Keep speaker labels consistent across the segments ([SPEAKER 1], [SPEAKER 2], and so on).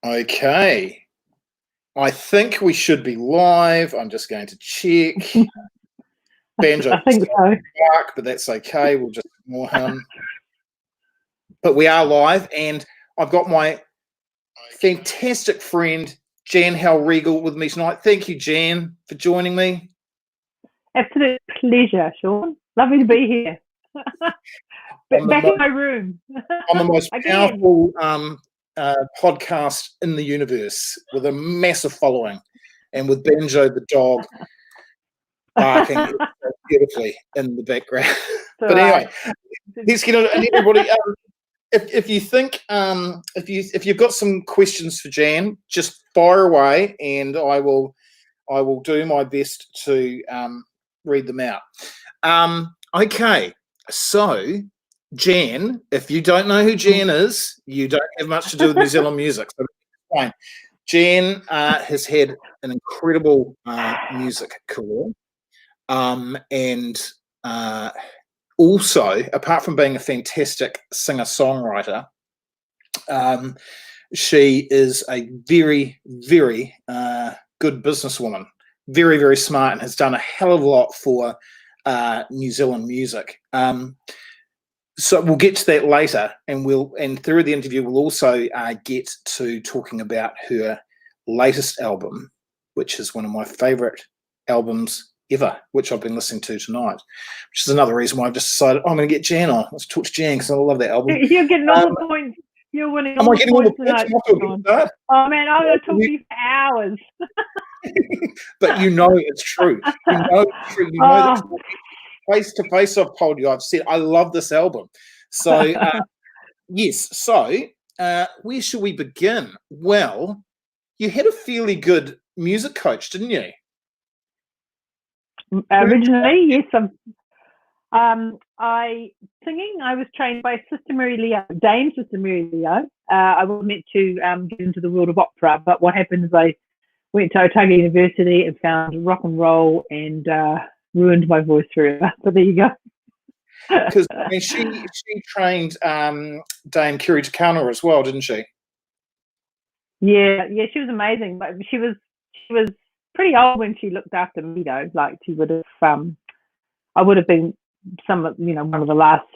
[SPEAKER 1] Okay. I think we should be live. I'm just going to check. Banjo
[SPEAKER 2] I think so.
[SPEAKER 1] Dark, but that's okay. We'll just ignore him. But we are live, and I've got my fantastic friend Jan Hellriegel with me tonight. Thank you, Jan, for joining me.
[SPEAKER 2] Absolute pleasure, Sean. Lovely to be here. Back in my room.
[SPEAKER 1] On the most powerful podcast in the universe, with a massive following, and with Banjo the dog barking beautifully in the background. But anyway, let's get on. And everybody, if you think, if you've got some questions for Jan, just fire away, and I will do my best to read them out. Okay, so Jan, if you don't know who Jan is, you don't have much to do with New Zealand music. So fine. Jan has had an incredible music career, and also, apart from being a fantastic singer-songwriter, she is a very, very good businesswoman, very, very smart, and has done a hell of a lot for New Zealand music. So we'll get to that later, and through the interview we'll also get to talking about her latest album, which is one of my favourite albums ever, which I've been listening to tonight, which is another reason why I've just decided I'm going to get Jan on. Let's talk to Jan because I love that album.
[SPEAKER 2] You're getting all the points. You're winning all the points tonight. Oh man, I'm going to talk to you for hours.
[SPEAKER 1] But you know it's true. You know it's true. You know that face to face. I've told you. I've said I love this album. So yes. So where should we begin? Well, you had a fairly good music coach, didn't you?
[SPEAKER 2] Originally, yes. Singing. I was trained by Sister Mary Leo, Dame Sister Mary Leo. I was meant to get into the world of opera, but what happened is I went to Otago University and found rock and roll and ruined my voice forever. But there you go.
[SPEAKER 1] Because she trained Dame Kiri Takano as well, didn't she?
[SPEAKER 2] Yeah, she was amazing. But she was pretty old when she looked after me, though. Like she would have, I would have been one of the last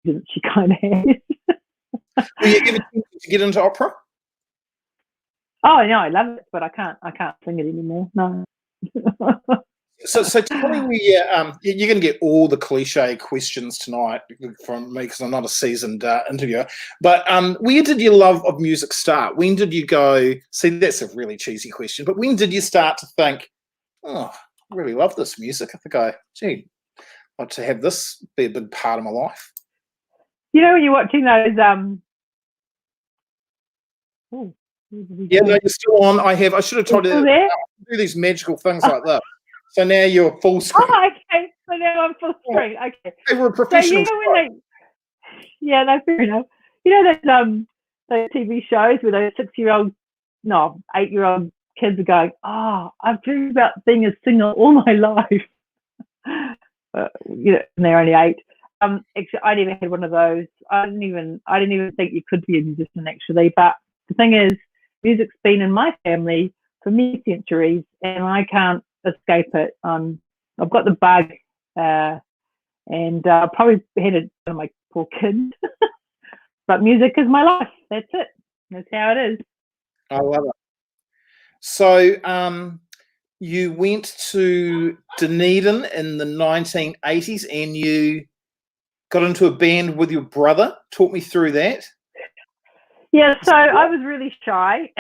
[SPEAKER 2] students she kind of had.
[SPEAKER 1] Were you ever tempted to get into opera?
[SPEAKER 2] Oh no, I love it, but I can't sing it anymore. No.
[SPEAKER 1] So tell me, you're going to get all the cliche questions tonight from me because I'm not a seasoned interviewer. But where did your love of music start? When did you go? See, that's a really cheesy question, but when did you start to think, oh, I really love this music? I think I'd like to have this be a big part of my life.
[SPEAKER 2] You know, when you're watching those,
[SPEAKER 1] yeah, no, you're still on. I should have told you that I do these magical things like that. So now you're full screen.
[SPEAKER 2] Oh, okay. So now I'm full screen. Okay.
[SPEAKER 1] They were a professional.
[SPEAKER 2] So yeah, no, fair enough. You know those TV shows where those 8-year-old kids are going, oh, I've dreamed about being a singer all my life. And they're only 8. Actually, I never had one of those. I didn't even think you could be a musician actually. But the thing is, music's been in my family for many centuries, and I can't escape it. I've got the bug, and probably had it on my poor kids. But music is my life. That's it. That's how it is.
[SPEAKER 1] I love it. So you went to Dunedin in the 1980s, and you got into a band with your brother. Talk me through that.
[SPEAKER 2] Yeah, so I was really shy,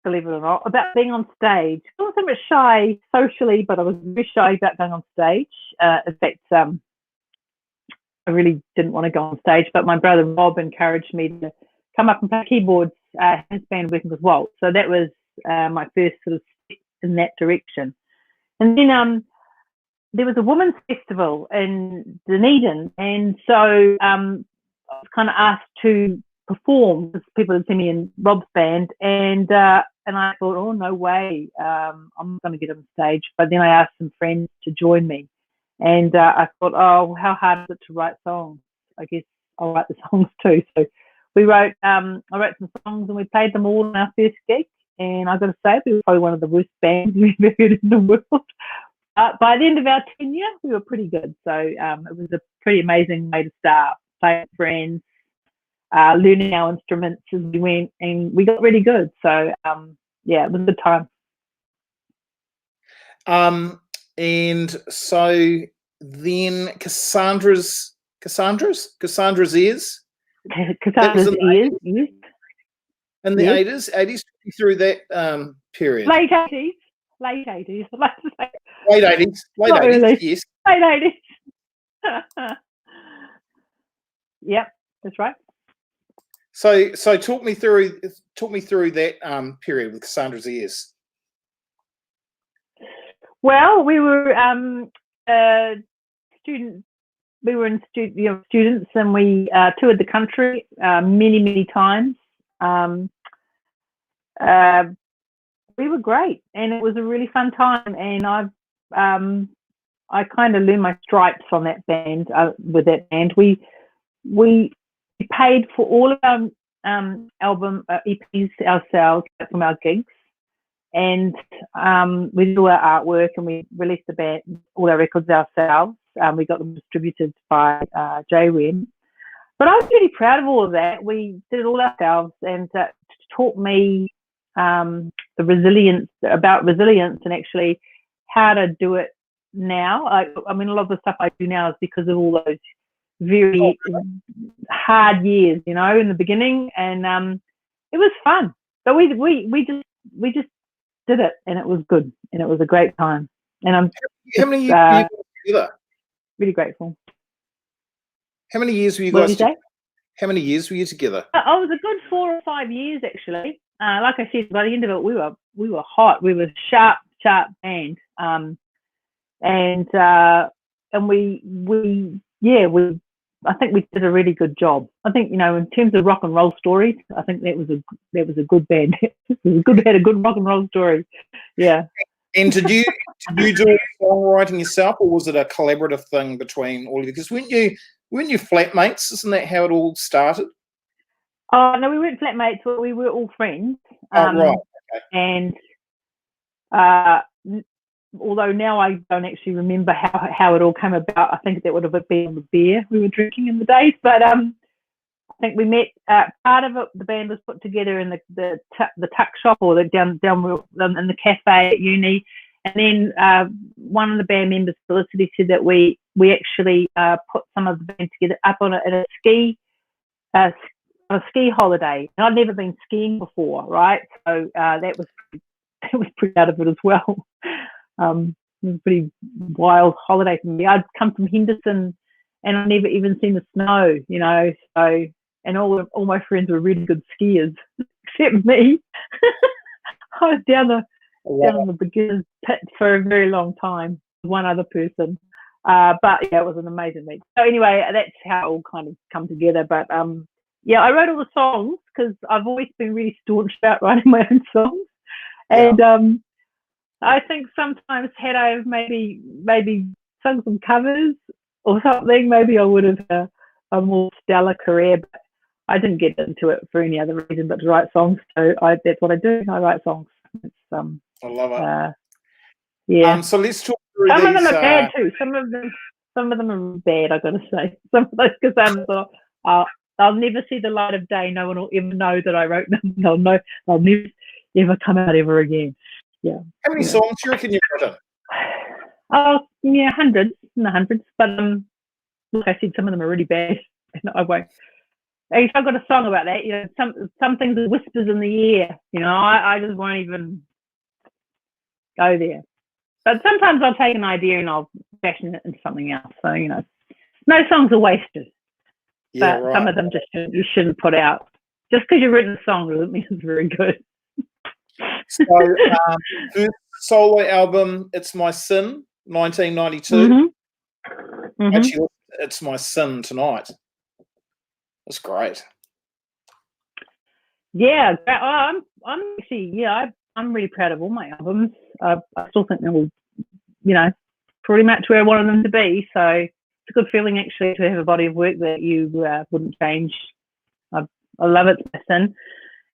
[SPEAKER 2] believe it or not, about being on stage. I wasn't so much shy socially, but I was very shy about going on stage. In fact, I really didn't want to go on stage, but my brother Rob encouraged me to come up and play keyboards, his band working with Walt. So that was my first sort of step in that direction. And then there was a women's festival in Dunedin, and so I was kind of asked to perform because people had seen me in Rob's band, and I thought, oh no way, I'm not going to get on stage. But then I asked some friends to join me, and I thought, oh, how hard is it to write songs? I guess I'll write the songs too. So I wrote some songs and we played them all on our first gig. And I've got to say, we were probably one of the worst bands we've ever heard in the world. By the end of our tenure, we were pretty good. So it was a pretty amazing way to start, playing with friends, learning our instruments as we went, and we got really good. So yeah, it was a good time.
[SPEAKER 1] And so then Cassandra's ears.
[SPEAKER 2] Cassandra's ears, yes.
[SPEAKER 1] In the 80s, through that period.
[SPEAKER 2] Late 80s. Late 80s.
[SPEAKER 1] Late 80s. Late 80s,
[SPEAKER 2] really.
[SPEAKER 1] yes.
[SPEAKER 2] Late 80s. Yep, that's right.
[SPEAKER 1] So talk me through that period with Cassandra's ears.
[SPEAKER 2] Well, we were students. We were students, and we toured the country many times. We were great, and it was a really fun time. And I kind of learned my stripes on that band. With that band, we paid for all of our album EPs ourselves from our gigs, and we did all our artwork, and we released all our records ourselves. We got them distributed by JWEM. But I was really proud of all of that. We did it all ourselves, and it taught me the resilience, and actually how to do it now. I mean, a lot of the stuff I do now is because of all those very hard years, in the beginning, and it was fun. But we just did it, and it was good, and it was a great time. And I'm
[SPEAKER 1] how many years were you together?
[SPEAKER 2] Really grateful.
[SPEAKER 1] How many years were you
[SPEAKER 2] guys?
[SPEAKER 1] How many years were you together?
[SPEAKER 2] It was a good 4 or 5 years, actually. Like I said, by the end of it, we were hot. We were sharp band, and we I think we did a really good job. I think, in terms of rock and roll stories, I think that was a good band. Had a good rock and roll story. Yeah.
[SPEAKER 1] And did you do songwriting yourself, or was it a collaborative thing between all of you? Because weren't you flatmates? Isn't that how it all started?
[SPEAKER 2] Oh no, we weren't flatmates. But we were all friends.
[SPEAKER 1] Right.
[SPEAKER 2] And
[SPEAKER 1] Okay.
[SPEAKER 2] although now I don't actually remember how it all came about, I think that would have been the beer we were drinking in the days. But I think we met. Part of it, the band was put together in the tuck shop, or down in the cafe at uni. And then one of the band members, Felicity, said that we actually put some of the band together up on a ski holiday. And I'd never been skiing before, right? So that was pretty out of it as well. It was a pretty wild holiday for me. I'd come from Henderson, and I'd never even seen the snow, So, and all my friends were really good skiers, except me. I was down on the beginner's pit for a very long time, one other person. But yeah, it was an amazing week. So anyway, that's how it all kind of come together. But yeah, I wrote all the songs because I've always been really staunch about writing my own songs. And I think sometimes had I have maybe sung some covers or something, maybe I would have a more stellar career. But I didn't get into it for any other reason but to write songs. So that's what I do. I write songs. It's,
[SPEAKER 1] I love it.
[SPEAKER 2] Yeah.
[SPEAKER 1] So let's talk through
[SPEAKER 2] some
[SPEAKER 1] these.
[SPEAKER 2] Of them are bad too. Some of them are bad. I got to say. Some of those Cassandras they'll never see the light of day. No one will ever know that I wrote them. They'll never ever come out ever again. Yeah.
[SPEAKER 1] How many songs do you reckon you've written?
[SPEAKER 2] Oh, yeah, hundreds. But like I said, some of them are really bad. I won't. I've got a song about that. Some things are whispers in the air. I just won't even go there. But sometimes I'll take an idea and I'll fashion it into something else. So no songs are wasted.
[SPEAKER 1] Yeah,
[SPEAKER 2] but
[SPEAKER 1] right.
[SPEAKER 2] Some of them you shouldn't put out. Just because you've written a song doesn't mean it's very good.
[SPEAKER 1] So, first solo album, It's My Sin, 1992.
[SPEAKER 2] Mm-hmm.
[SPEAKER 1] Actually, It's My Sin tonight. That's great.
[SPEAKER 2] Yeah, I'm actually, I'm really proud of all my albums. I still think they're all, pretty much where I wanted them to be. So it's a good feeling actually to have a body of work that you wouldn't change. I love It's My Sin.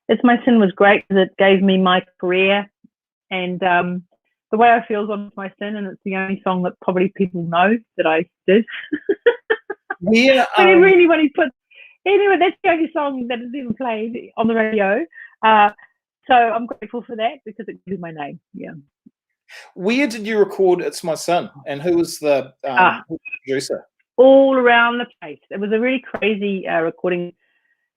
[SPEAKER 2] It's My Sin was great because it gave me my career and the way I feel is on It's My Sin, and it's the only song that probably people know that I did.
[SPEAKER 1] Yeah.
[SPEAKER 2] Really, when he put, anyway, that's the only song that is even played on the radio. So I'm grateful for that because it gives my name. Yeah.
[SPEAKER 1] Where did you record It's My Sin, and who was the producer?
[SPEAKER 2] All around the place. It was a really crazy recording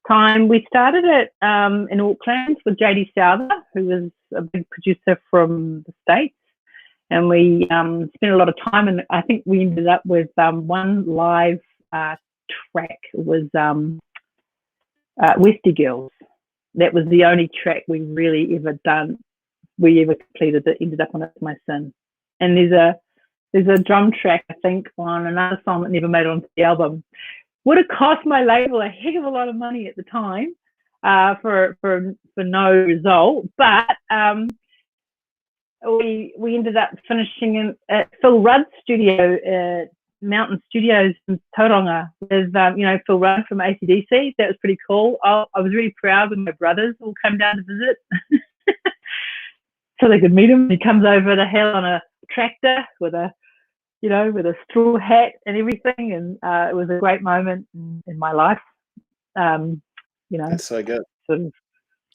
[SPEAKER 2] time. We started it in Auckland with JD Souther, who was a big producer from the States. And we spent a lot of time, and I think we ended up with one live track. It was Westie Girls. That was the only track we really ever done. We ever completed that ended up on It's My Sin. And there's a drum track, I think, on another song that never made it onto the album. Would have cost my label a heck of a lot of money at the time for no result, but we ended up finishing in at Phil Rudd's studio, Mountain Studios in Tauranga, with Phil Rudd from AC/DC. That was pretty cool. I was really proud when my brothers all came down to visit, so they could meet him. He comes over the hill on a tractor with a straw hat and everything, and it was a great moment in my life.
[SPEAKER 1] That's so good.
[SPEAKER 2] Sort of,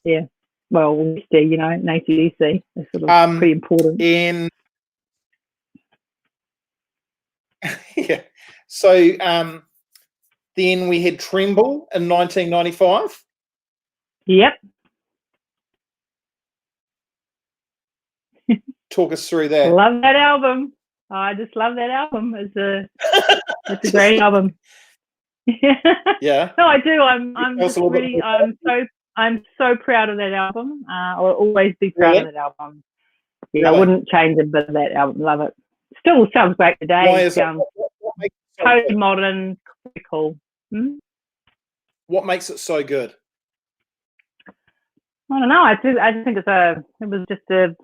[SPEAKER 2] yeah. Well, in AC/DC, is sort of pretty important.
[SPEAKER 1] Yeah. So then we had Tremble in 1995.
[SPEAKER 2] Yep.
[SPEAKER 1] Talk us through that.
[SPEAKER 2] Love that album. I just love that album. It's a great album.
[SPEAKER 1] Yeah.
[SPEAKER 2] No, I do. I'm so proud of that album. I'll always be proud of that album. Yeah, really? I wouldn't change it, but that album, love it. Still sounds great today.
[SPEAKER 1] Why is it? What makes it so
[SPEAKER 2] totally modern, pretty cool.
[SPEAKER 1] What makes it so good?
[SPEAKER 2] I don't know. I just think it was just a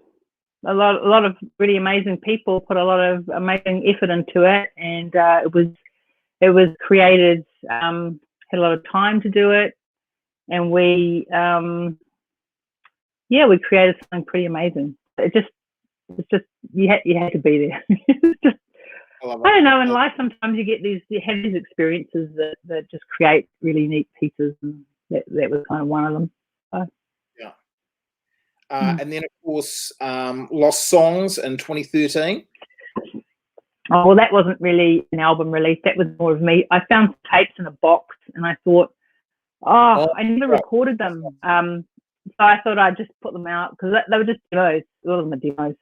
[SPEAKER 2] lot of really amazing people put a lot of amazing effort into it, and it was created. Had a lot of time to do it, and we created something pretty amazing. It's just you had to be there. I don't know. In life, sometimes you have these experiences that just create really neat pieces, and that was kind of one of them. So.
[SPEAKER 1] Yeah. And then, of course, Lost Songs in 2013.
[SPEAKER 2] Oh, well, that wasn't really an album release. That was more of me. I found tapes in a box, and I thought, I never recorded them. So I thought I'd just put them out because they were just demos. A lot of them are demos.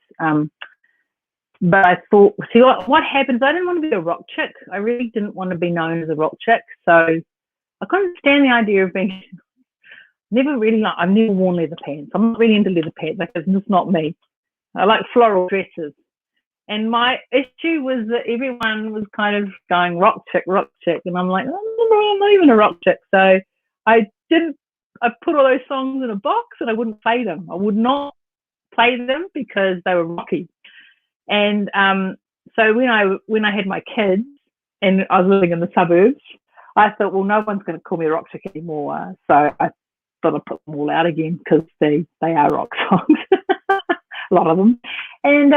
[SPEAKER 2] But I thought, see what happens? I didn't want to be a rock chick. I really didn't want to be known as a rock chick. So I couldn't stand the idea of being. I've never worn leather pants. I'm not really into leather pants. Like, it's just not me. I like floral dresses. And my issue was that everyone was kind of going rock chick. And I'm like, I'm not even a rock chick. So I put all those songs in a box and I wouldn't play them. I would not play them because they were rocky. And so when I had my kids and I was living in the suburbs, I thought, well, no one's going to call me a rock chick anymore. So I thought I'd put them all out again because they are rock songs, a lot of them. And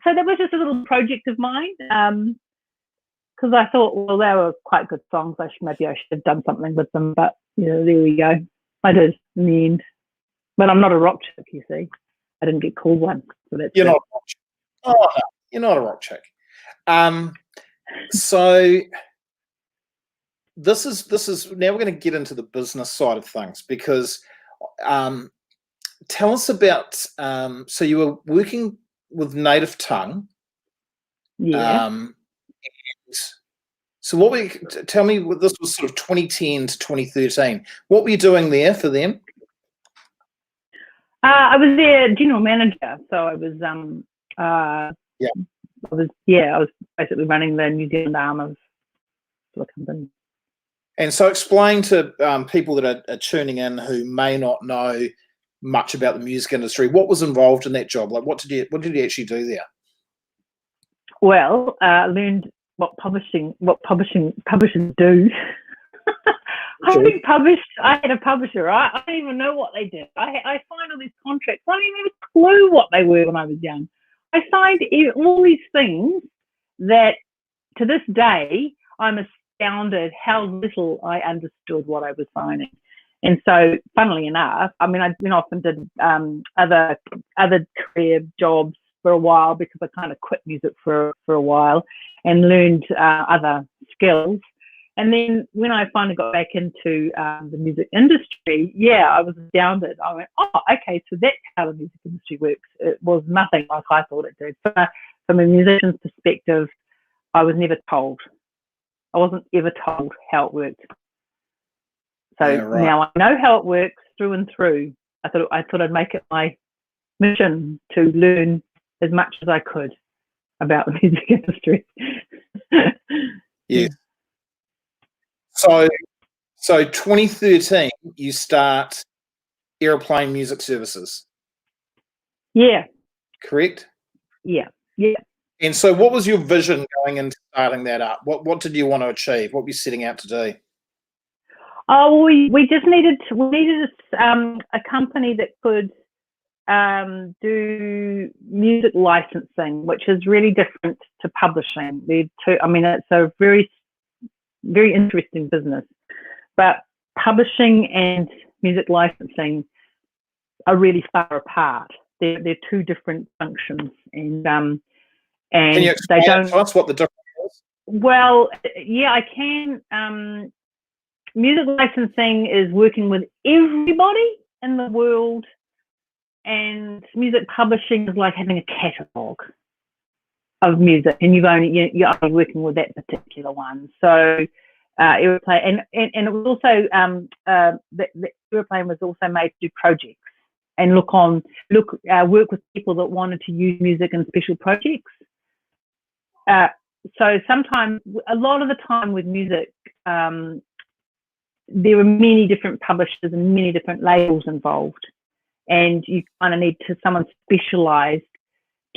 [SPEAKER 2] so that was just a little project of mine because I thought, well, they were quite good songs. Maybe I should have done something with them. But, there we go. I did in the end. But I'm not a rock chick, you see. I didn't get called one. So that's
[SPEAKER 1] You're not a rock chick. Oh, no, you're not a rock chick. So this is now we're going to get into the business side of things because tell us about so you were working with Native Tongue.
[SPEAKER 2] Yeah.
[SPEAKER 1] So tell me, this was sort of 2010 to 2013. What were you doing there for them?
[SPEAKER 2] I was their general manager, so I was I was basically running the New Zealand arm of the company.
[SPEAKER 1] And so explain to people that are tuning in who may not know much about the music industry, what was involved in that job? Like, what did you actually do there? Well,
[SPEAKER 2] learned what publishers do. I've been published. I had a publisher, right? I don't even know what they did. I signed all these contracts. I didn't even have a clue what they were when I was young. I signed all these things that to this day, I'm astounded how little I understood what I was signing. And so, funnily enough, I mean, I often did other career jobs for a while because I kind of quit music for a while and learned other skills. And then when I finally got back into the music industry, I was astounded. I went, oh, okay, so that's how the music industry works. It was nothing like I thought it did. From a musician's perspective, I was never told. I wasn't ever told how it worked. So now I know how it works through and through. I thought I'd make it my mission to learn as much as I could about the music industry.
[SPEAKER 1] Yes. So 2013, you start Aeroplane Music Services.
[SPEAKER 2] Yeah.
[SPEAKER 1] Correct?
[SPEAKER 2] Yeah. Yeah.
[SPEAKER 1] And so what was your vision going into starting that up? What did you want to achieve? What were you setting out to do?
[SPEAKER 2] Oh, we just needed a company that could do music licensing, which is really different to publishing. It's a very, very interesting business, but publishing and music licensing are really far apart. They're two different functions, and
[SPEAKER 1] can you explain to us what the difference is?
[SPEAKER 2] Well, yeah, I can. Music licensing is working with everybody in the world, and music publishing is like having a catalogue of music, and you're only working with that particular one. So Aeroplane, and it was also the Aeroplane was also made to do projects and work with people that wanted to use music in special projects. So sometimes, a lot of the time with music, there are many different publishers and many different labels involved, and you kind of need someone specialised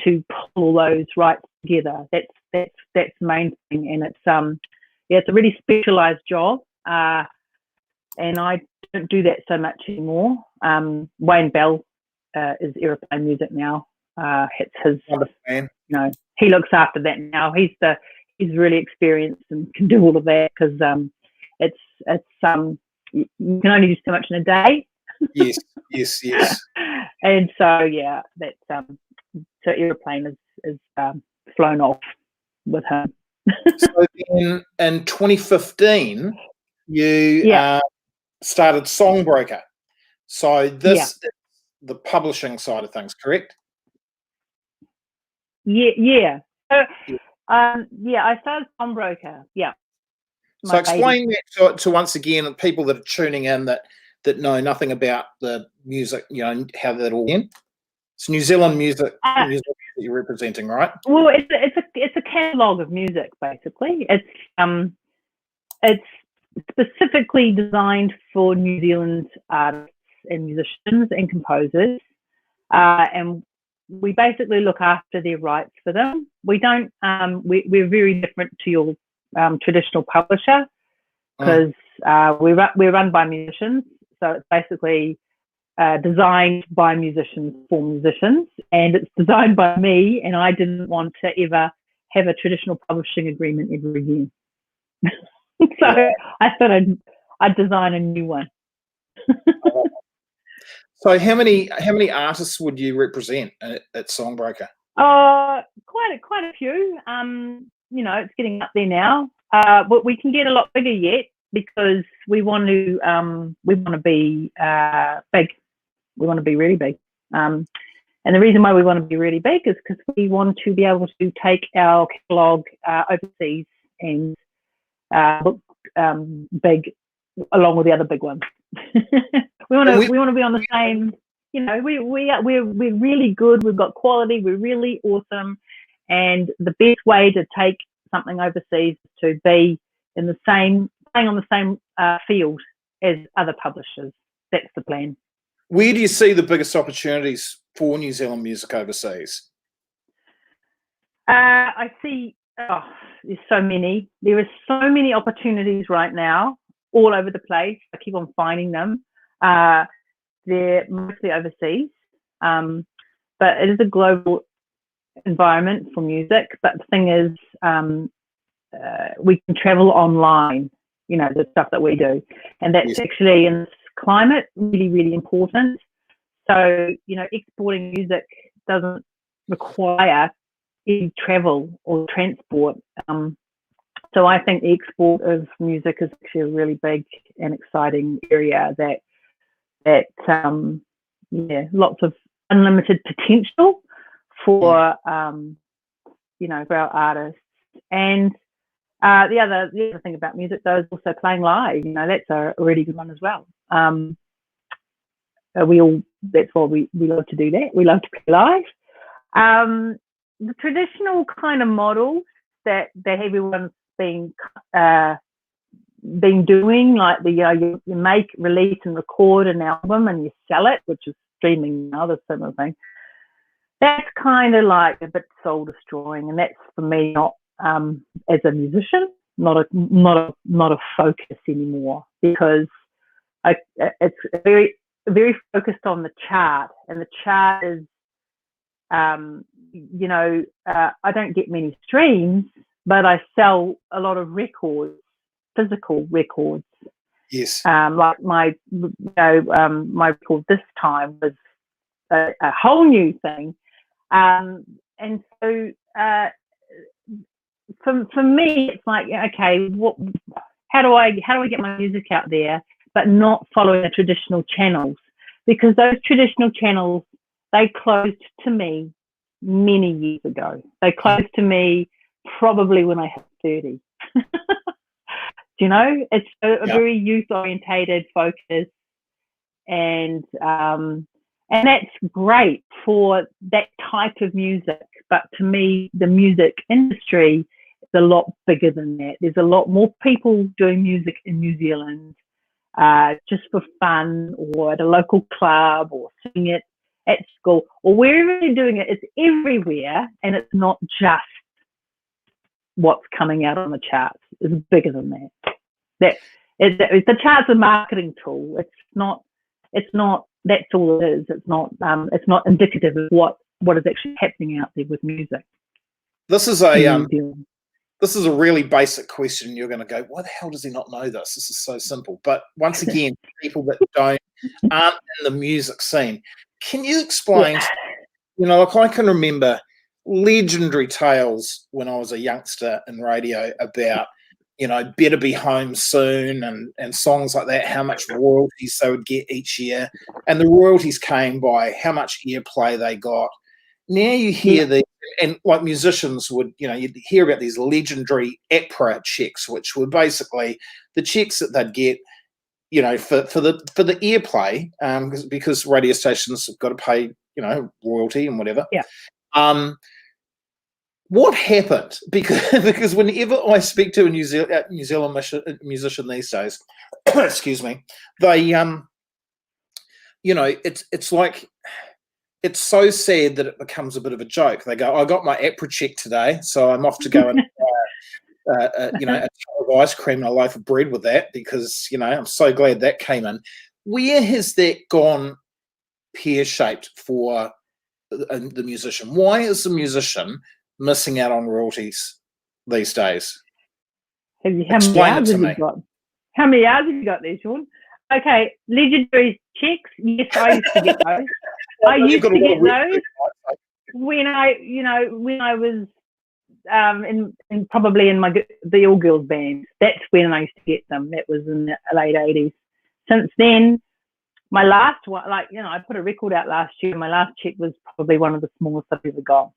[SPEAKER 2] to pull all those rights together. That's the main thing, and it's a really specialised job, and I don't do that so much anymore. Wayne Bell is Aeroplane Music now. It's his, he looks after that now. He's really experienced and can do all of that because you can only do so much in a day.
[SPEAKER 1] Yes.
[SPEAKER 2] And so that's so Aeroplane is flown off with him.
[SPEAKER 1] So then in 2015, you started Songbroker. So this is the publishing side of things, correct?
[SPEAKER 2] Yeah. So, I started Songbroker. Yeah.
[SPEAKER 1] So explain that to once again people that are tuning in that know nothing about the music, how that all went. It's New Zealand music that you're representing, right?
[SPEAKER 2] Well, it's a catalogue of music basically. It's specifically designed for New Zealand artists and musicians and composers, and we basically look after their rights for them. We don't. We're very different to your traditional publisher because we're run by musicians, so it's basically designed by musicians for musicians, and it's designed by me, and I didn't want to ever have a traditional publishing agreement ever again. So I thought I'd design a new one.
[SPEAKER 1] So how many artists would you represent at Songbroker?
[SPEAKER 2] Quite a few. It's getting up there now. But we can get a lot bigger yet because we want to be big. We want to be really big. And the reason why we want to be really big is because we want to be able to take our catalogue overseas and look big along with the other big ones. we want to be on the same. We're really good. We've got quality. We're really awesome. And the best way to take something overseas is to be playing on the same field as other publishers. That's the plan.
[SPEAKER 1] Where do you see the biggest opportunities for New Zealand music overseas?
[SPEAKER 2] I see. There's so many. There are so many opportunities right now all over the place. I keep on finding them. They're mostly overseas, but it is a global environment for music. But the thing is, we can travel online, the stuff that we do. And that's actually in this climate really, really important. So, exporting music doesn't require any travel or transport. So I think the export of music is actually a really big and exciting area that lots of unlimited potential for, for our artists. And the other thing about music, though, is also playing live. That's a really good one as well. That's why we love to do that. We love to play live. The traditional kind of models that everyone's been doing, like you make, release, and record an album and you sell it, which is streaming now, the similar thing. That's kind of like a bit soul destroying, and that's for me not as a musician, not a focus anymore, because it's very, very focused on the chart, and the chart is, I don't get many streams, but I sell a lot of records, physical records.
[SPEAKER 1] Yes.
[SPEAKER 2] Like my record this time was a whole new thing, and so for me, it's like, okay, how do I get my music out there, but not following the traditional channels? Because those traditional channels, they closed to me many years ago. They closed to me probably when I hit 30. It's a very youth-orientated focus, and that's great for that type of music. But to me, the music industry is a lot bigger than that. There's a lot more people doing music in New Zealand just for fun, or at a local club, or singing it at school, or wherever they're doing it. It's everywhere, and it's not just what's coming out on the charts. It's bigger than that. The chart's a marketing tool. It's not. That's all it is. It's not indicative of what is actually happening out there with music.
[SPEAKER 1] This is a really basic question. You're going to go, why the hell does he not know this? This is so simple. But once again, people that aren't in the music scene, can you explain? Like, I can remember legendary tales when I was a youngster in radio about, Better Be Home Soon and songs like that, how much royalties they would get each year. And the royalties came by how much airplay they got. Now you hear and like musicians would, you'd hear about these legendary APRA checks, which were basically the checks that they'd get, for the airplay, because radio stations have got to pay, royalty and whatever.
[SPEAKER 2] Yeah.
[SPEAKER 1] What happened? Because whenever I speak to a New Zealand musician these days, excuse me, they it's like, it's so sad that it becomes a bit of a joke. They go, I got my APRA check today, so I'm off to go and buy a tub of ice cream and a loaf of bread with that, because I'm so glad that came in. Where has that gone pear-shaped for the musician? Why is the musician missing out on royalties these days? Explain it to me.
[SPEAKER 2] How many hours have you got there, Sean? Okay, legendary checks. Yes, I used to get those. I used to get those when I was probably in the All Girls band. That's when I used to get them. That was in the late 80s. Since then, my last one, I put a record out last year. My last check was probably one of the smallest I've ever got.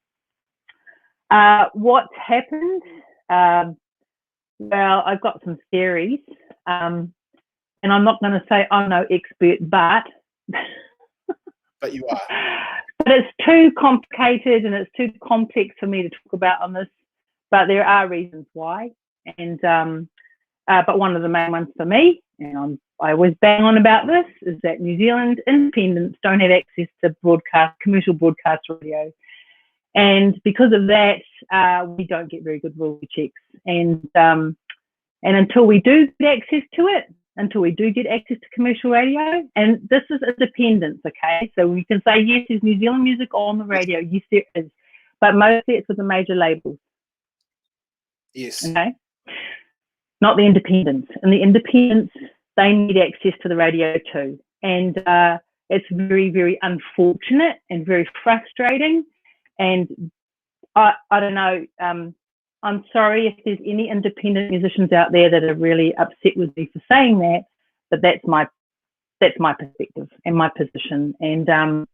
[SPEAKER 2] What's happened? Well, I've got some theories, and I'm not going to say I'm no expert, but
[SPEAKER 1] you are.
[SPEAKER 2] But it's too complicated and it's too complex for me to talk about on this. But there are reasons why, and but one of the main ones for me, and I always bang on about this, is that New Zealand independents don't have access to commercial broadcast radio. And because of that, we don't get very good royalty checks. And until we do get access to it, until we do get access to commercial radio. And this is independence, okay? So we can say, yes, there's New Zealand music on the radio. Yes, there is. But mostly it's with the major labels.
[SPEAKER 1] Yes.
[SPEAKER 2] Okay? Not the independents. And the independents, they need access to the radio too. And it's very, very unfortunate and very frustrating. And I don't know, I'm sorry if there's any independent musicians out there that are really upset with me for saying that, but that's my perspective and my position. And I'm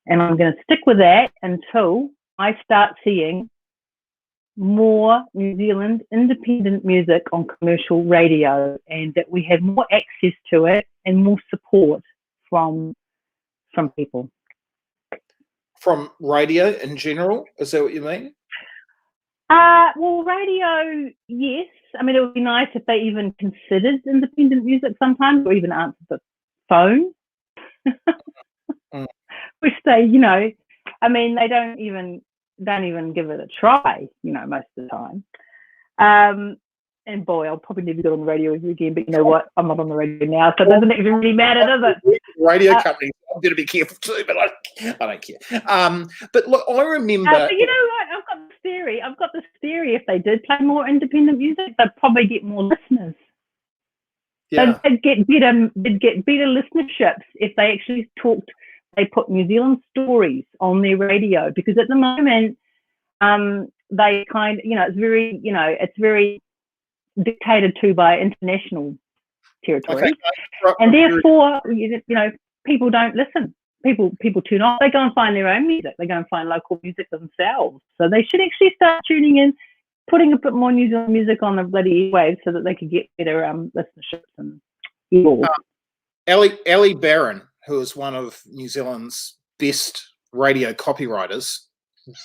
[SPEAKER 2] going to stick with that until I start seeing more New Zealand independent music on commercial radio, and that we have more access to it and more support from people. From
[SPEAKER 1] radio in general, is that what you mean?
[SPEAKER 2] Well, radio, yes. I mean, it would be nice if they even considered independent music sometimes, or even answered the phone. Which they, you know, I mean, they don't even give it a try, you know, most of the time. And boy, I'll probably never get on the radio again, but you know what? I'm not on the radio now, so it doesn't even really matter, does it?
[SPEAKER 1] Radio companies, I'm going to be careful too, but I don't care. But look, I remember...
[SPEAKER 2] but you know what? I've got this theory. If they did play more independent music, they'd probably get more listeners.
[SPEAKER 1] Yeah.
[SPEAKER 2] They'd get better listenerships if they actually they put New Zealand stories on their radio, because at the moment, they kind of, you know, it's very dictated to by international territory, and therefore, you know, people don't listen. People tune off. They go and find their own music. They go and find local music themselves. So they should actually start tuning in, putting a bit more New Zealand music on the bloody airwaves so that they could get better listenerships and eyeballs.
[SPEAKER 1] Ellie Barron, who is one of New Zealand's best radio copywriters,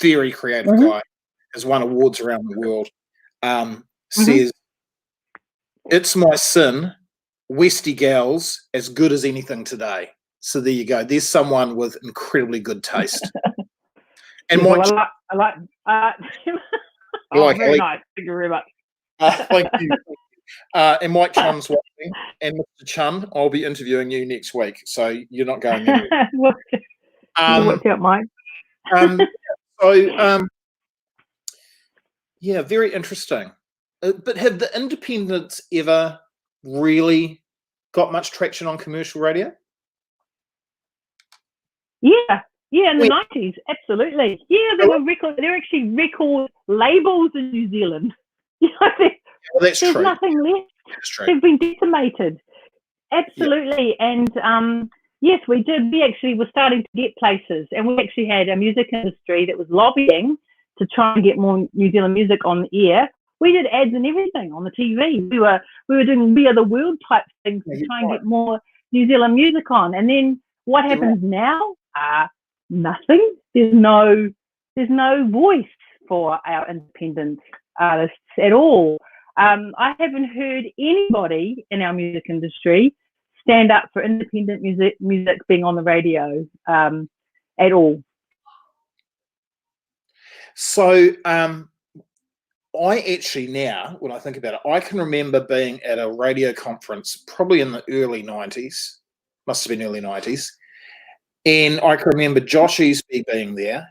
[SPEAKER 1] very creative guy, has won awards around the world, says, "It's my sin, Westie gals, as good as anything today." So there you go. There's someone with incredibly good taste. And
[SPEAKER 2] yeah, well, I like oh, very nice. Thank you very much.
[SPEAKER 1] Thank you. And Mike Chun's watching. And Mr. Chun, I'll be interviewing you next week, so you're not going anywhere.
[SPEAKER 2] Worked out, Mike.
[SPEAKER 1] Yeah, very interesting. But have the independents ever really got much traction on commercial radio?
[SPEAKER 2] Yeah, in the 90s, absolutely. Yeah, they're actually record labels in New Zealand. You know,
[SPEAKER 1] that's
[SPEAKER 2] there's
[SPEAKER 1] true.
[SPEAKER 2] Nothing left.
[SPEAKER 1] That's true.
[SPEAKER 2] They've been decimated. Absolutely. Yeah. And yes, we did. We actually were starting to get places, and we actually had a music industry that was lobbying to try and get more New Zealand music on the air. We did ads and everything on the TV. We were doing We Are the World type things to try and get more New Zealand music on. And then what happens now? Nothing. There's no voice for our independent artists at all. I haven't heard anybody in our music industry stand up for independent music being on the radio at all.
[SPEAKER 1] So I actually now, when I think about it, I can remember being at a radio conference probably in the early 90s, must have been early 90s. And I can remember Josh Easby being there.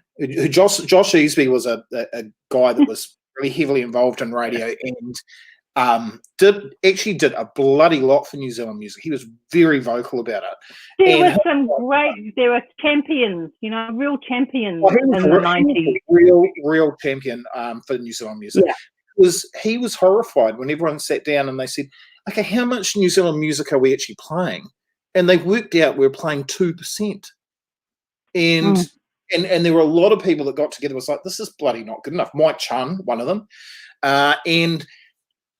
[SPEAKER 1] Josh Easby was a guy that was really heavily involved in radio and did a bloody lot for New Zealand music. He was very vocal about it.
[SPEAKER 2] There were champions, you know, real champions in the 90s.
[SPEAKER 1] Real champion for New Zealand music. Yeah. He was horrified when everyone sat down and they said, okay, how much New Zealand music are we actually playing? And they worked out we were playing 2%. And there were a lot of people that got together was like, this is bloody not good enough. Mike Chun, one of them. And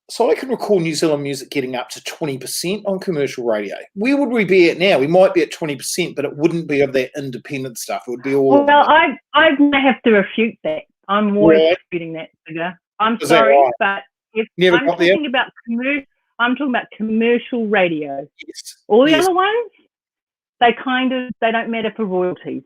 [SPEAKER 1] so I can recall New Zealand music getting up to 20% on commercial radio. Where would we be at now? We might be at 20%, but it wouldn't be of that independent stuff. It would be all...
[SPEAKER 2] Well, I have to refute that. I'm more refuting that figure. I'm sorry, but if I'm talking about commercial radio.
[SPEAKER 1] Yes.
[SPEAKER 2] All the other ones, they don't matter for royalties.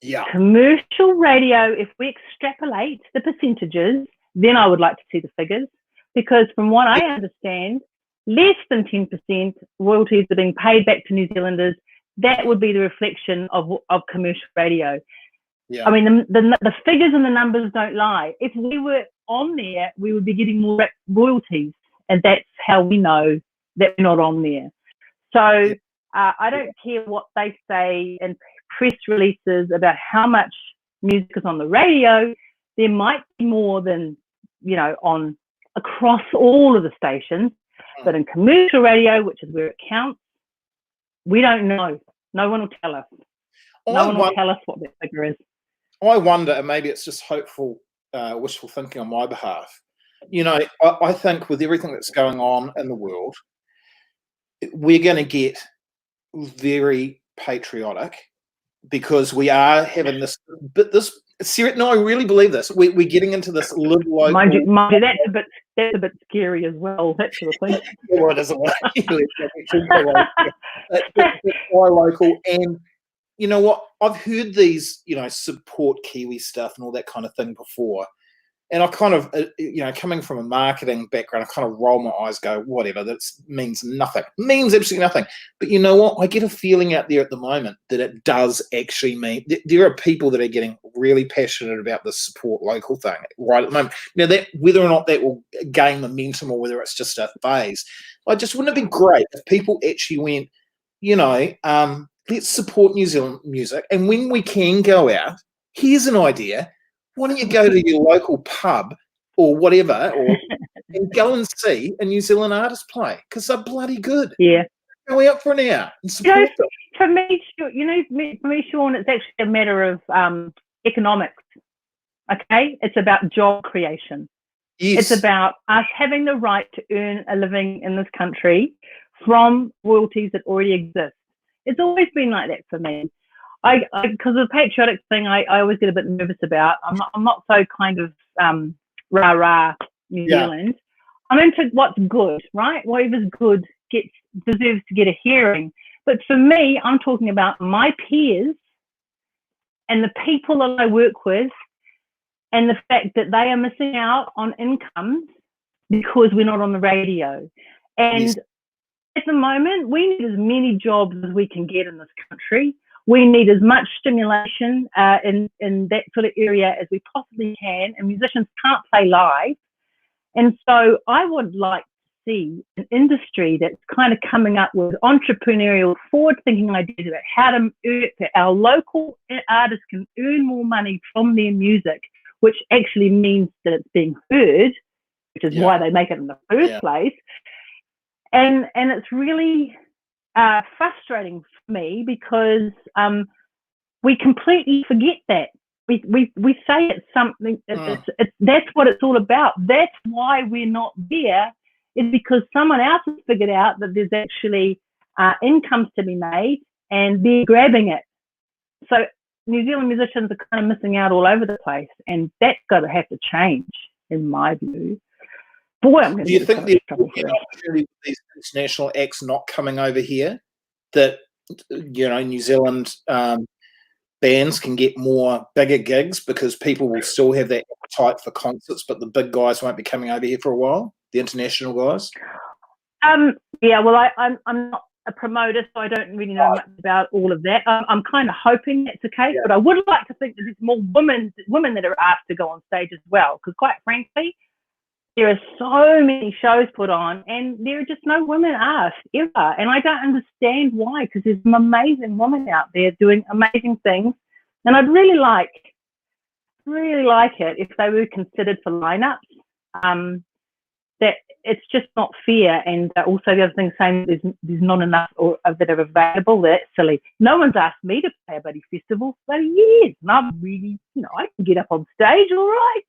[SPEAKER 1] Yeah.
[SPEAKER 2] Commercial radio, if we extrapolate the percentages, then I would like to see the figures, because from what I understand, less than 10% royalties are being paid back to New Zealanders, that would be the reflection of commercial radio.
[SPEAKER 1] Yeah.
[SPEAKER 2] I mean, the figures and the numbers don't lie. If we were on there, we would be getting more royalties, and that's how we know that we're not on there. So I don't care what they say in press releases about how much music is on the radio. There might be more than, you know, on across all of the stations, but in commercial radio, which is where it counts, we don't know. No one will tell us. No one will tell us what that figure is.
[SPEAKER 1] I wonder, and maybe it's just hopeful, wishful thinking on my behalf. You know, I think with everything that's going on in the world, we're going to get very patriotic because we are having this. But this, no, I really believe this. We're getting into this live local.
[SPEAKER 2] Mind you, that's a bit scary as well. That sort of thing.
[SPEAKER 1] Well, it isn't. Buy local, and you know what? I've heard these, you know, support Kiwi stuff and all that kind of thing before. And I kind of, you know, coming from a marketing background, I kind of roll my eyes, go, whatever, that means nothing. Means absolutely nothing. But you know what? I get a feeling out there at the moment that it does actually mean there are people that are getting really passionate about the support local thing right at the moment. Now, that whether or not that will gain momentum or whether it's just a phase, wouldn't it be great if people actually went, you know, let's support New Zealand music. And when we can go out, here's an idea. Why don't you go to your local pub or whatever and go and see a New Zealand artist play? Because they're bloody good.
[SPEAKER 2] Yeah.
[SPEAKER 1] Go out for an hour and support them.
[SPEAKER 2] For me, Sean, it's actually a matter of economics. Okay? It's about job creation.
[SPEAKER 1] Yes.
[SPEAKER 2] It's about us having the right to earn a living in this country from royalties that already exist. It's always been like that for me. Because of the patriotic thing, I always get a bit nervous about. I'm not so kind of rah-rah New Zealand. I'm into what's good, right? Whatever's good deserves to get a hearing. But for me, I'm talking about my peers and the people that I work with and the fact that they are missing out on incomes because we're not on the radio. And at the moment, we need as many jobs as we can get in this country. We need as much stimulation in that sort of area as we possibly can, and musicians can't play live. And so I would like to see an industry that's kind of coming up with entrepreneurial, forward-thinking ideas about how to that our local artists can earn more money from their music, which actually means that it's being heard, which is why they make it in the first place. And it's really frustrating for me because we completely forget that. We say it's something, that's what it's all about. That's why we're not there, is because someone else has figured out that there's actually incomes to be made and they're grabbing it. So New Zealand musicians are kind of missing out all over the place, and that's got to have to change, in my view. Boy,
[SPEAKER 1] do you think there's an opportunity with these international acts not coming over here, that, you know, New Zealand bands can get more bigger gigs because people will still have that appetite for concerts, but the big guys won't be coming over here for a while, the international guys?
[SPEAKER 2] Well, I'm not a promoter, so I don't really know much about all of that. I'm kind of hoping that's the case, but I would like to think that there's more women that are asked to go on stage as well, because quite frankly, there are so many shows put on and there are just no women asked ever. And I don't understand why, because there's some amazing women out there doing amazing things. And I'd really like it if they were considered for lineups. That it's just not fair. And also the other thing, saying there's not enough that are available, that's silly. No one's asked me to play a bloody festival for years. And I'm really, I can get up on stage, all right,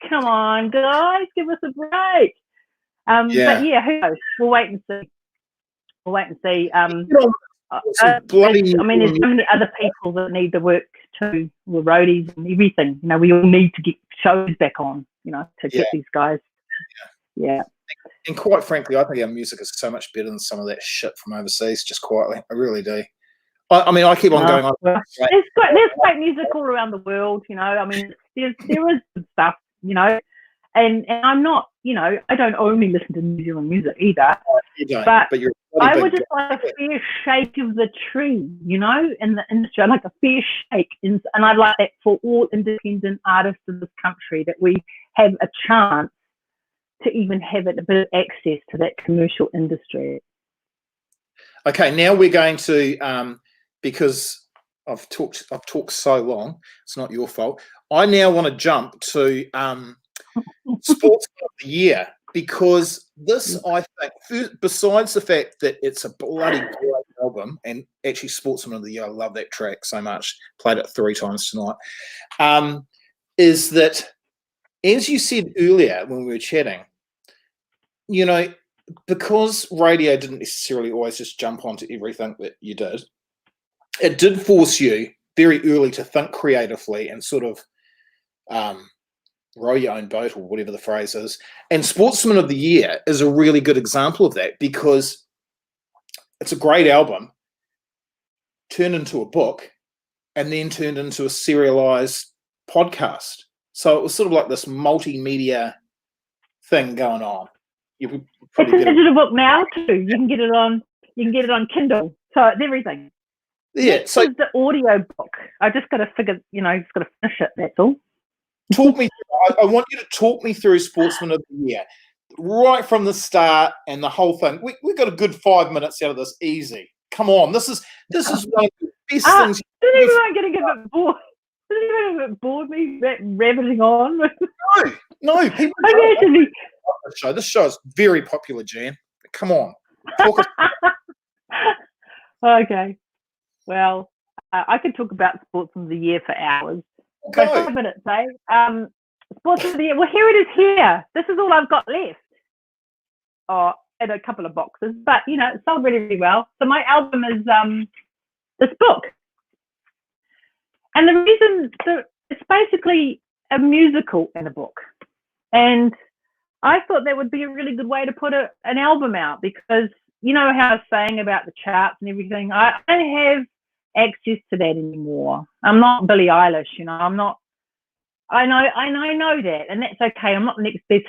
[SPEAKER 2] Come on, guys, give us a break. But yeah, who knows? We'll wait and see. There's so many other people that need the work too, the roadies and everything. We all need to get shows back on, to get these guys. Yeah.
[SPEAKER 1] And quite frankly, I think our music is so much better than some of that shit from overseas, just quietly. I really do. I keep on going on.
[SPEAKER 2] Well, there's great music all around the world, there is good stuff, and and I'm not, I don't only listen to New Zealand music either.
[SPEAKER 1] You don't,
[SPEAKER 2] but
[SPEAKER 1] you're
[SPEAKER 2] I would just like a fair shake of the tree, in the industry. I'd like a fair shake. And I'd like that for all independent artists in this country, that we have a chance to even have a bit of access to that commercial industry.
[SPEAKER 1] Okay, now we're going to, because I've talked so long, it's not your fault. I now want to jump to Sports of the Year, because this, I think, besides the fact that it's a bloody great album, and actually Sportsman of the Year, I love that track so much, played it 3 times tonight, is that, as you said earlier when we were chatting, because radio didn't necessarily always just jump onto everything that you did, it did force you very early to think creatively and sort of row your own boat, or whatever the phrase is. And Sportsman of the Year is a really good example of that, because it's a great album turned into a book and then turned into a serialized podcast. So it was sort of like this multimedia thing going on.
[SPEAKER 2] It's a digital book now too. You can get it on Kindle. So it's everything.
[SPEAKER 1] Yeah.
[SPEAKER 2] So the audio book. I just got to finish it. That's all.
[SPEAKER 1] I want you to talk me through Sportsman of the Year, right from the start and the whole thing. We got a good 5 minutes out of this, easy. Come on, this is one of the best things.
[SPEAKER 2] Did anyone get a bit bored? Did anyone get bored me rabbiting on?
[SPEAKER 1] No, people. This show is very popular, Jan. Come on, talk.
[SPEAKER 2] Okay. Well, I could talk about Sportsman of the Year for hours.
[SPEAKER 1] Okay.
[SPEAKER 2] 5 minutes, eh? Sportsman of the Year. Well, here it is. Here. This is all I've got left. Oh, and a couple of boxes, but it sold really, really well. So my album is this book, and the reason it's basically a musical in a book, and I thought that would be a really good way to put an album out, because how I was saying about the charts and everything, I don't have access to that anymore. I'm not Billie Eilish, I'm not. I know that, and that's okay. I'm not the next the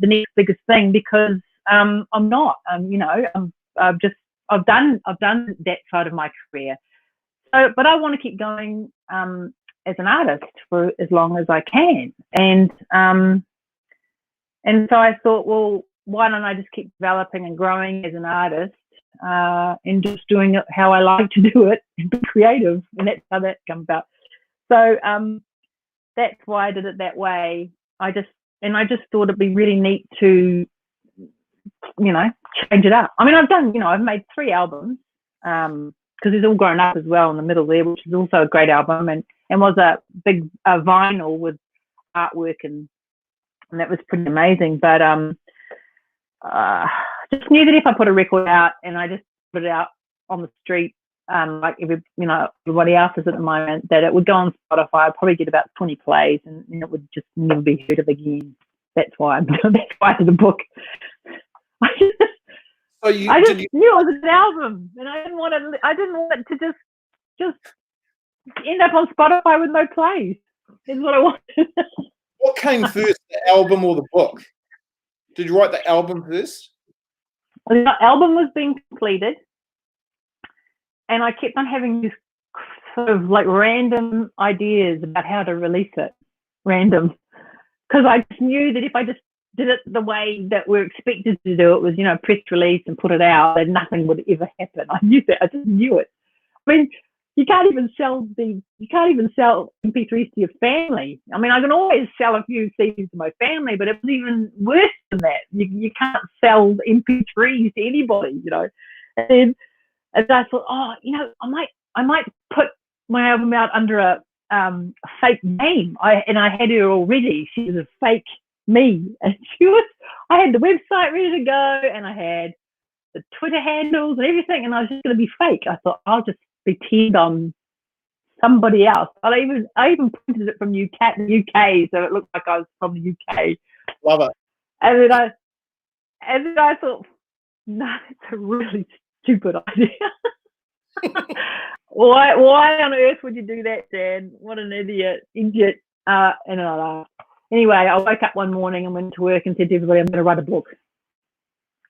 [SPEAKER 2] next biggest thing, because I'm not. I've done that side of my career. So, but I want to keep going as an artist for as long as I can, and so I thought, well, why don't I just keep developing and growing as an artist, and just doing it how I like to do it, and be creative, and that's how that comes about. So that's why I did it that way. I just thought it'd be really neat to, change it up. I mean, I've made 3 albums, because it's all grown up as well in the middle there, which is also a great album, and was a big vinyl with artwork, and that was pretty amazing. But just knew that if I put a record out and I just put it out on the street, like everybody else is at the moment, that it would go on Spotify. I'd probably get about 20 plays, and it would just never be heard of again. That's why I did the book. I just knew it was an album, and I didn't want it to just end up on Spotify with no plays. Is what I wanted.
[SPEAKER 1] What came first, the album or the book? Did you write the album first?
[SPEAKER 2] The album was being completed, and I kept on having these sort of like random ideas about how to release it. Random. Because I just knew that if I just did it the way that we're expected to do it, was, press release and put it out, then nothing would ever happen. I knew that. I just knew it. I mean, you can't even sell MP3s to your family. I mean, I can always sell a few CDs to my family, but it was even worse than that. You can't sell MP3s to anybody, And I thought, I might put my album out under a fake name. I had her already. She was a fake me, and I had the website ready to go, and I had the Twitter handles and everything, and I was just going to be fake. I thought, I'll just pretend I'm somebody else. I even printed it from UK, so it looked like I was from the UK.
[SPEAKER 1] Love it.
[SPEAKER 2] And then I thought, no, it's a really stupid idea. Why on earth would you do that, Dan? What an idiot. And I laughed. Anyway, I woke up one morning and went to work and said to everybody, I'm going to write a book.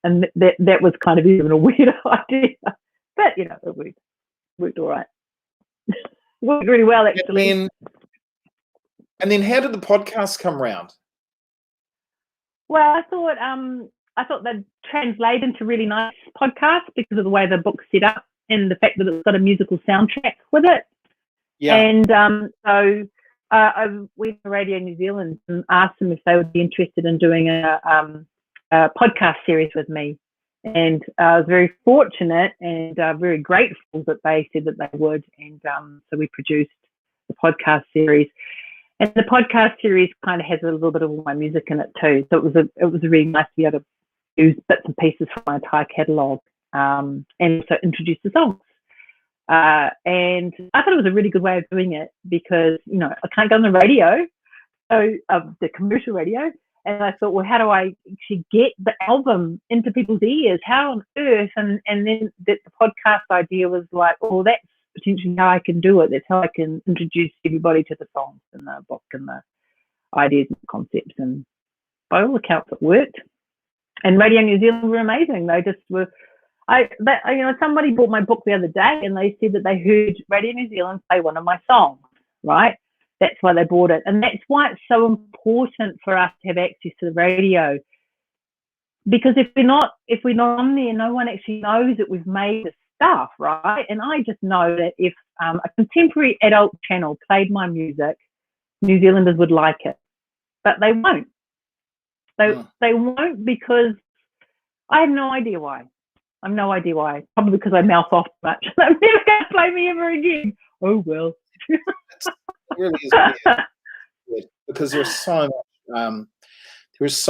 [SPEAKER 2] And that was kind of even a weird idea. But, you know, it worked all right. Worked really well, actually.
[SPEAKER 1] And then how did the podcast come around?
[SPEAKER 2] Well, I thought they'd translate into really nice podcasts because of the way the book's set up and the fact that it's got a musical soundtrack with it.
[SPEAKER 1] Yeah.
[SPEAKER 2] And so I went to Radio New Zealand and asked them if they would be interested in doing a podcast series with me. And I was very fortunate and very grateful that they said that they would. And so we produced the podcast series. And the podcast series kind of has a little bit of all my music in it too. So it was really nice to be able to use bits and pieces from my entire catalogue and also introduce the songs. And I thought it was a really good way of doing it because, you know, I can't go on the radio, so the commercial radio. And I thought, well, how do I actually get the album into people's ears? How on earth? And then the podcast idea was like, oh, that's potentially how I can do it. That's how I can introduce everybody to the songs and the book and the ideas and concepts. And by all accounts, it worked. And Radio New Zealand were amazing. They just were. Somebody bought my book the other day, and they said that they heard Radio New Zealand play one of my songs. Right. That's why they bought it. And that's why it's so important for us to have access to the radio. Because if we're not on there, no one actually knows that we've made the stuff, right? And I just know that if a contemporary adult channel played my music, New Zealanders would like it. But they won't. They won't because I have no idea why. I have no idea why. Probably because I mouth off too much. They're never going to play me ever again. Oh, well.
[SPEAKER 1] It really is weird because there's so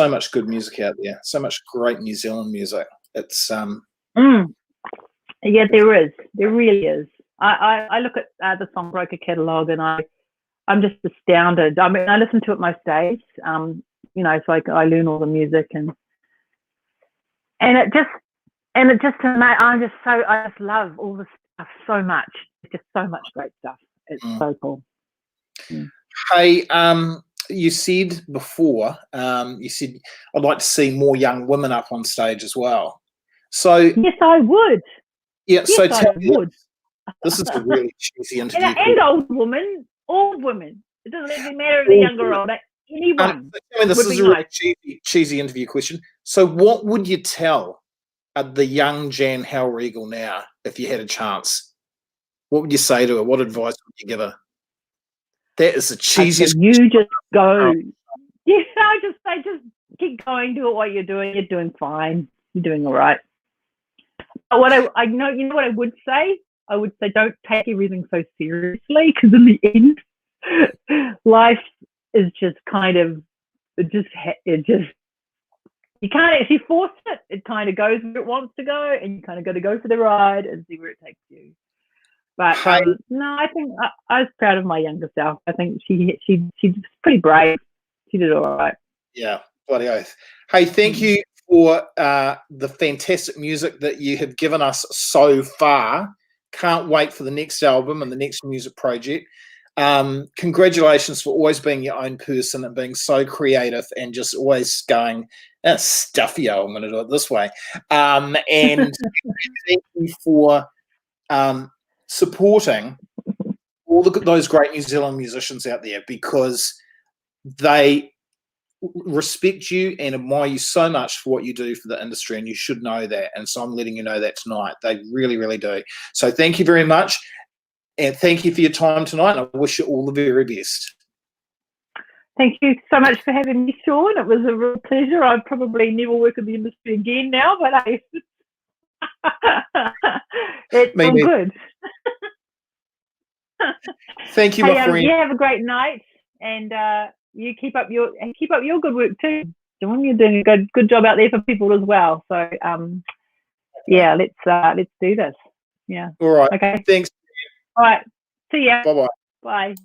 [SPEAKER 1] much good music out there, so much great New Zealand music. It's
[SPEAKER 2] yeah, there is. There really is. I look at the Songbroker catalogue and I'm just astounded. I mean, I listen to it most days. You know, so I learn all the music and it just I just love all the stuff so much. It's just so much great stuff. It's so cool. Mm.
[SPEAKER 1] Hey, you said before, I'd like to see more young women up on stage as well. So
[SPEAKER 2] yes, I would.
[SPEAKER 1] Yeah,
[SPEAKER 2] yes,
[SPEAKER 1] so
[SPEAKER 2] I would.
[SPEAKER 1] This is a really cheesy interview.
[SPEAKER 2] And old women. It doesn't even matter if they're younger or older. Anyone.
[SPEAKER 1] This is a really cheesy interview question. So what would you tell the young Jan Hellriegel now if you had a chance? What would you say to her? What advice would you give her? That is the cheesiest.
[SPEAKER 2] You just go. Yeah, I just say, just keep going. Do what you're doing. You're doing fine. You're doing all right. But what I know, you know what I would say? I would say don't take everything so seriously because in the end, life is just kind of you can't actually force it. It kind of goes where it wants to go, and you kind of got to go for the ride and see where it takes you. But no, I think I was proud of my younger self. I think she's pretty brave. She did all right.
[SPEAKER 1] Yeah, bloody oath. Hey, thank you for the fantastic music that you have given us so far. Can't wait for the next album and the next music project. Congratulations for always being your own person and being so creative and just always going, stuffy, I'm going to do it this way. And thank you for supporting all those great New Zealand musicians out there because they respect you and admire you so much for what you do for the industry, and you should know that. And so I'm letting you know that tonight. They really, really do. So thank you very much, and thank you for your time tonight. And I wish you all the very best.
[SPEAKER 2] Thank you so much for having me, Sean. It was a real pleasure. I'd probably never work in the industry again now, but it's all good.
[SPEAKER 1] Thank you, my friend.
[SPEAKER 2] You have a great night, and you keep up your good work too. You're doing a good job out there for people as well. So yeah, let's do this. Yeah.
[SPEAKER 1] All right.
[SPEAKER 2] Okay.
[SPEAKER 1] Thanks.
[SPEAKER 2] All right. See ya.
[SPEAKER 1] Bye-bye.
[SPEAKER 2] Bye.